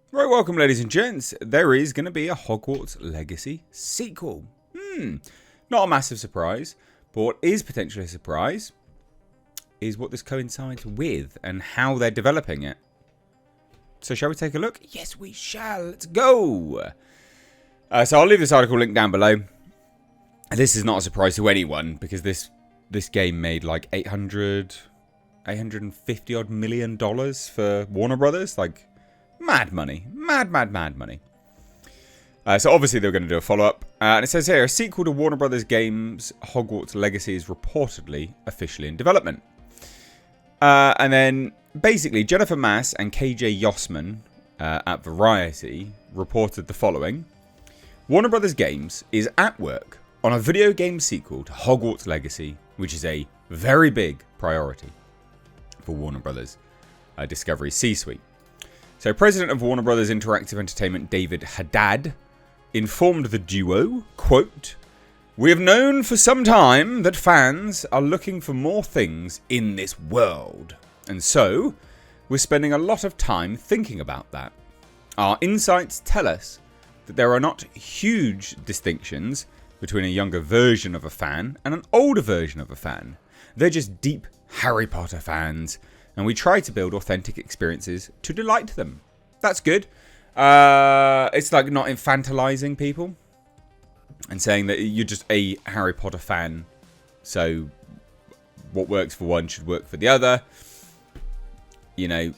Right, welcome ladies and gents. There is going to be a Hogwarts Legacy sequel. Not a massive surprise, but what is potentially a surprise is what this coincides with and how they're developing it. So shall we take a look? Yes, we shall. Let's go. So I'll leave this article linked down below. This is not a surprise to anyone because this game made like $850 odd million for Warner Brothers. Like, mad money. Mad money. So obviously they were going to do a follow-up. And it says here, a sequel to Warner Brothers games Hogwarts Legacy is reportedly officially in development. And then basically Jennifer Mass and KJ Yossman at Variety reported the following. Warner Brothers Games is at work on a video game sequel to Hogwarts Legacy, which is a very big priority for Warner Brothers Discovery C-suite. So President of Warner Brothers Interactive Entertainment David Haddad informed the duo, quote, "We have known for some time that fans are looking for more things in this world. And so, we're spending a lot of time thinking about that. Our insights tell us that there are not huge distinctions between a younger version of a fan and an older version of a fan. They're just deep Harry Potter fans. And we try to build authentic experiences to delight them." That's good. It's like not infantilizing people and saying that you're just a Harry Potter fan. So what works for one should work for the other. You know,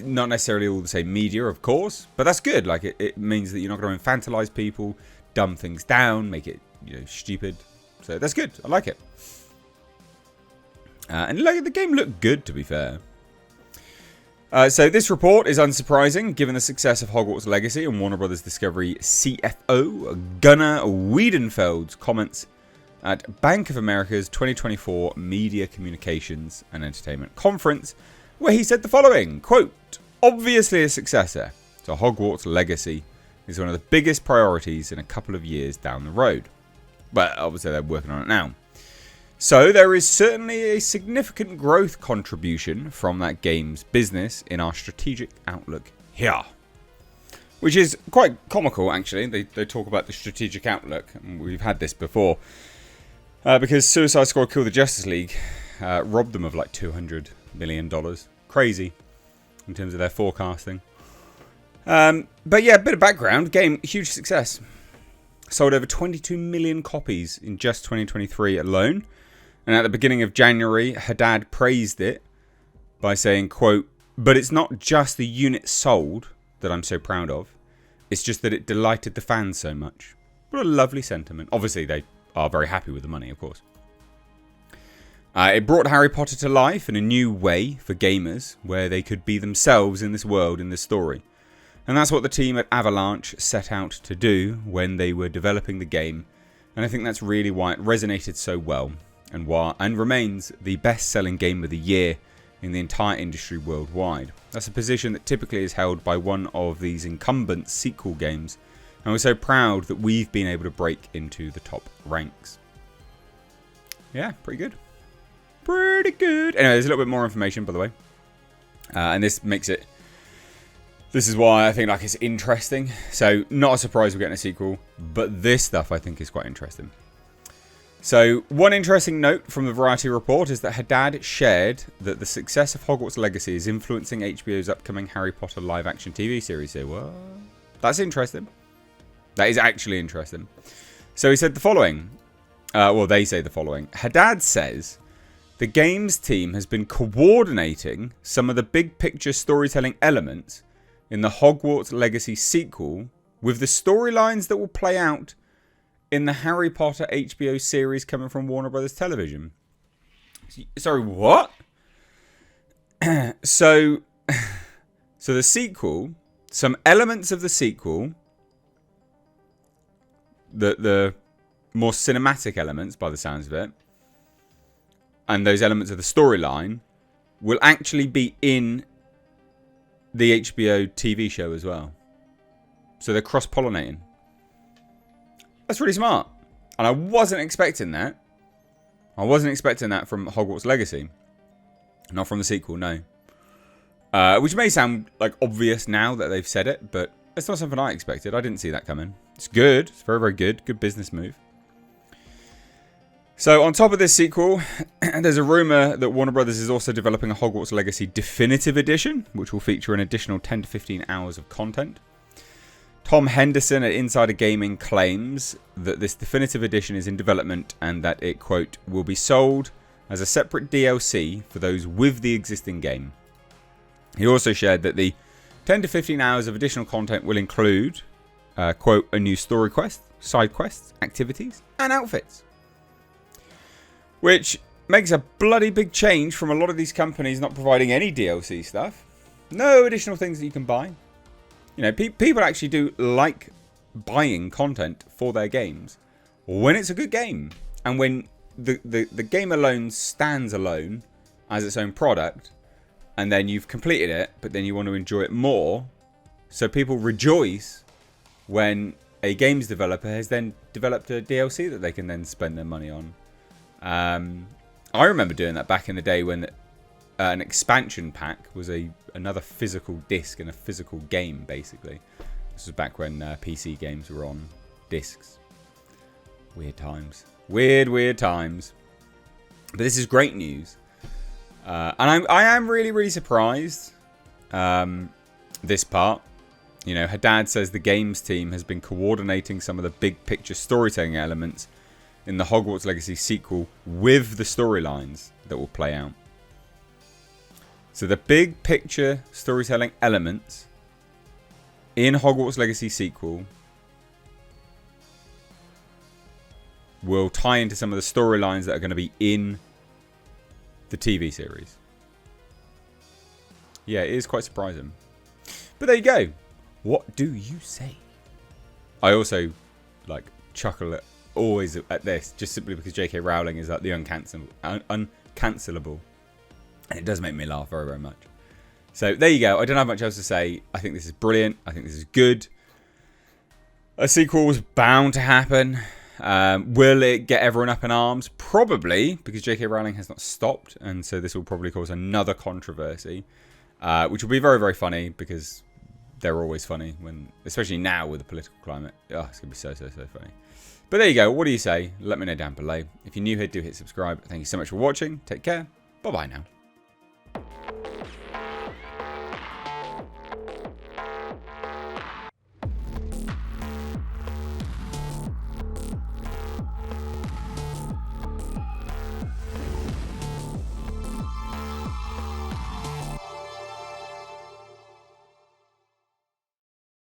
not necessarily all the same media, of course, but that's good. Like it means that you're not going to infantilize people, dumb things down, make it, stupid. So that's good. I like it. And the game looked good, to be fair. So this report is unsurprising given the success of Hogwarts Legacy and Warner Brothers Discovery CFO Gunnar Wiedenfeld's comments at Bank of America's 2024 Media Communications and Entertainment Conference, where he said the following, quote, "Obviously a successor to Hogwarts Legacy is one of the biggest priorities in a couple of years down the road." But obviously they're working on it now. So there is certainly a significant growth contribution from that game's business in our strategic outlook here. Which is quite comical, actually. They talk about the strategic outlook. And we've had this before. Because Suicide Squad Kill the Justice League robbed them of like $200 million. Crazy in terms of their forecasting. But yeah, a bit of background. Game, huge success. Sold over 22 million copies in just 2023 alone. And at the beginning of January, Haddad praised it by saying, quote, "But it's not just the units sold that I'm so proud of. It's just that it delighted the fans so much." What a lovely sentiment. Obviously, they are very happy with the money, of course. It brought Harry Potter to life in a new way for gamers, where they could be themselves in this world, in this story. And that's what the team at Avalanche set out to do when they were developing the game. And I think that's really why it resonated so well. And remains the best-selling game of the year in the entire industry worldwide. That's a position that typically is held by one of these incumbent sequel games, and we're so proud that we've been able to break into the top ranks. Yeah, pretty good. Pretty good. Anyway, there's a little bit more information, by the way. And this makes it... This is why I think it's interesting. So, not a surprise we're getting a sequel, but this stuff I think is quite interesting. So, one interesting note from the Variety report is that Haddad shared that the success of Hogwarts Legacy is influencing HBO's upcoming Harry Potter live-action TV series. So, what? That's interesting. That is actually interesting. So, he said the following. They say the following. Haddad says, "The games team has been coordinating some of the big-picture storytelling elements in the Hogwarts Legacy sequel with the storylines that will play out in the Harry Potter HBO series coming from Warner Brothers Television." Sorry, what? So the sequel, some elements of the sequel, the more cinematic elements by the sounds of it, and those elements of the storyline will actually be in the HBO TV show as well. So they're cross-pollinating. That's really smart. And I wasn't expecting that. I wasn't expecting that from Hogwarts Legacy. Not from the sequel, no. Which may sound like obvious now that they've said it, but it's not something I expected. I didn't see that coming. It's good. It's very, very good. Good business move. So on top of this sequel, there's a rumor that Warner Brothers is also developing a Hogwarts Legacy Definitive Edition, which will feature an additional 10 to 15 hours of content. Tom Henderson at Insider Gaming claims that this Definitive Edition is in development and that it, quote, will be sold as a separate DLC for those with the existing game. He also shared that the 10 to 15 hours of additional content will include, quote, a new story quest, side quests, activities, and outfits. Which makes a bloody big change from a lot of these companies not providing any DLC stuff. No additional things that you can buy. You know, people actually do like buying content for their games when it's a good game. And when the game alone stands alone as its own product, and then you've completed it, but then you want to enjoy it more. So people rejoice when a games developer has then developed a DLC that they can then spend their money on. I remember doing that back in the day when an expansion pack was another physical disc in a physical game, basically. This was back when PC games were on discs. Weird times. Weird times. But this is great news. And I am really, really surprised. This part. You know, Haddad says the games team has been coordinating some of the big picture storytelling elements in the Hogwarts Legacy sequel with the storylines that will play out. So the big picture storytelling elements in Hogwarts Legacy sequel will tie into some of the storylines that are going to be in the TV series. Yeah, it is quite surprising. But there you go. What do you say? I also like chuckle always at this, just simply because J.K. Rowling is like the uncancelable. And it does make me laugh very, very much. So there you go. I don't have much else to say. I think this is brilliant. I think this is good. A sequel was bound to happen. Will it get everyone up in arms? Probably, because J.K. Rowling has not stopped. And so this will probably cause another controversy. Which will be very, very funny, because they're always funny, when, especially now with the political climate. Oh, it's going to be so funny. But there you go. What do you say? Let me know down below. If you're new here, do hit subscribe. Thank you so much for watching. Take care. Bye-bye now.